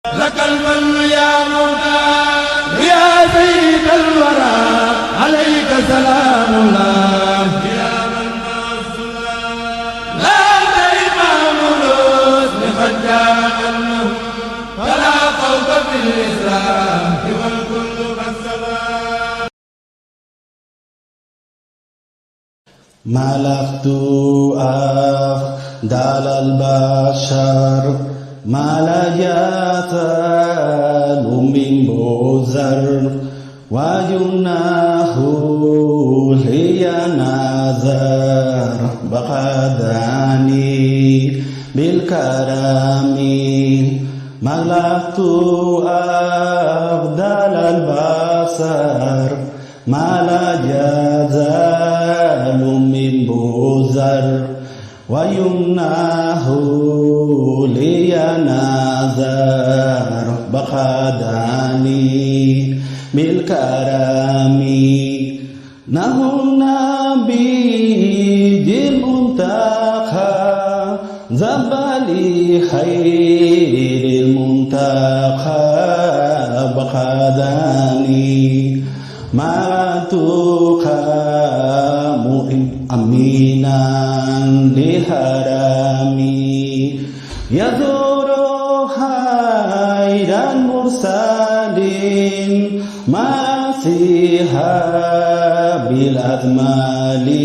لك المن يا مولا يا سيد الورى عليك سلام الله يا من لا إمام الحسن قد جاء النور فلا خوف في الإسلام والكل قد سبا ملكت أفضل البشر ما لا يزال من بزر وجناه هي نذر بقداني بالكرم ملكت أفضل البشر ما لا يزال من بزر ويمناه لي نذر بخداني بالكرم نهو النبي المنتقى زبالي خير المنتقى بخداني ما تقام أمينا لهرمي يزور خير المرسلين مسيحا بالأكملين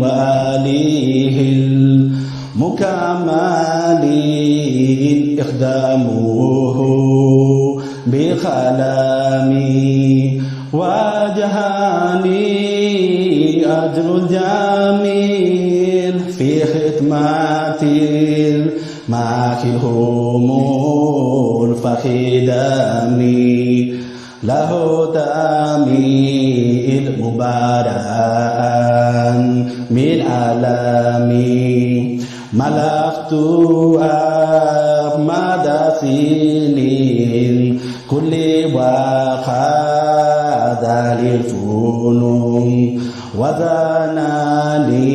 وآله المكملين إخدامه بخلامي وجهاني أجر الجميل في خدمة الماكهم الفخدامي له تميل مبارك من عالمي ملكت أحمد سنين كل وخاد للفنون وزناني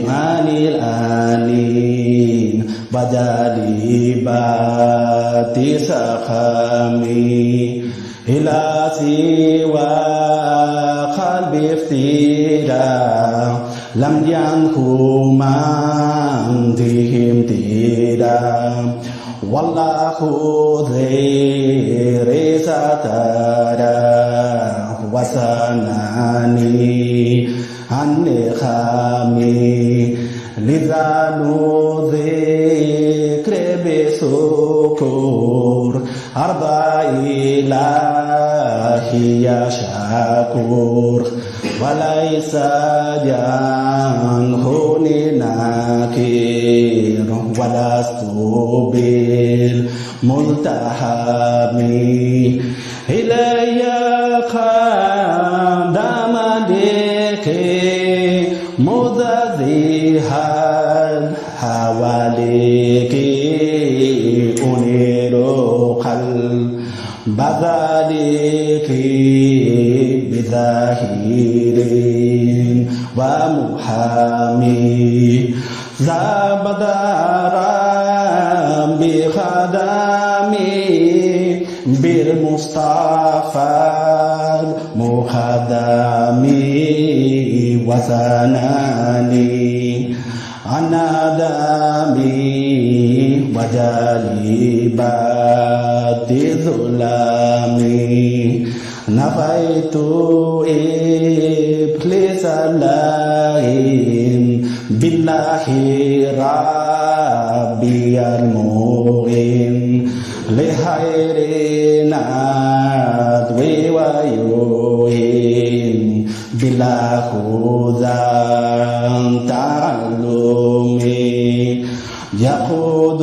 عن الآنين وجالبات سخامي إلى سوى قلب افتراء لم ينكو من فيهم تيرا والله ذي سترى وسناني عن خامي لذا نذكر بسكور أرضى إلهي شكور وليس جنحني نكير ولست بالملتحم إلي قدم لكي مذذها حواليك أنير قلب بذلك بظاهر ومحامي زبدارا بخدامي بالمصطفى المخدمي وزناني أنا دامي وجالبات ظلامي نفيت إبليس اللعين بالله ربي المعين لخيرنا ذوي ويوين بلا خذا تعلمي يقود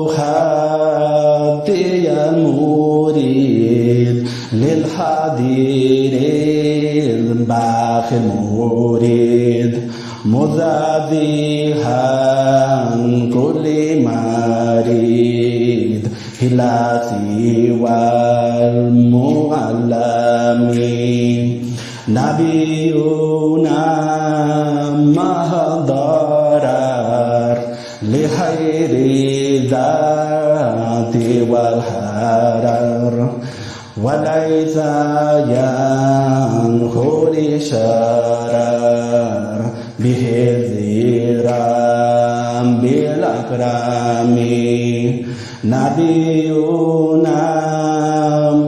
خطي المريد للحدير الباقي المريد مذابيها كل مريد إلى سوى المعلمين نبينا مهضرر لخير ذات والحرر وليس ينخل شرر به الذرام بالأكرام نبينا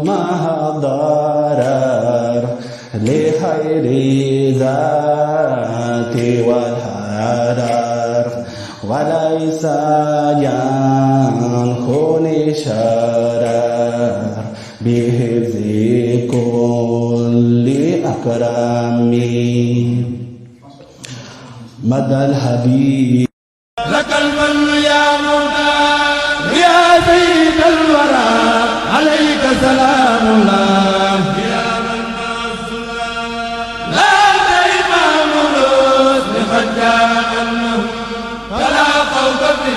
مع ضرر لخير ذات والحرر وليس ينخل شرر بحفظ كل أكرم مدى الحبيب لك المن يا مولا يا سيد الورى عليك سلام الله يا من مع السلام لا إمام الرسل قد جاء أنه فلا خوف في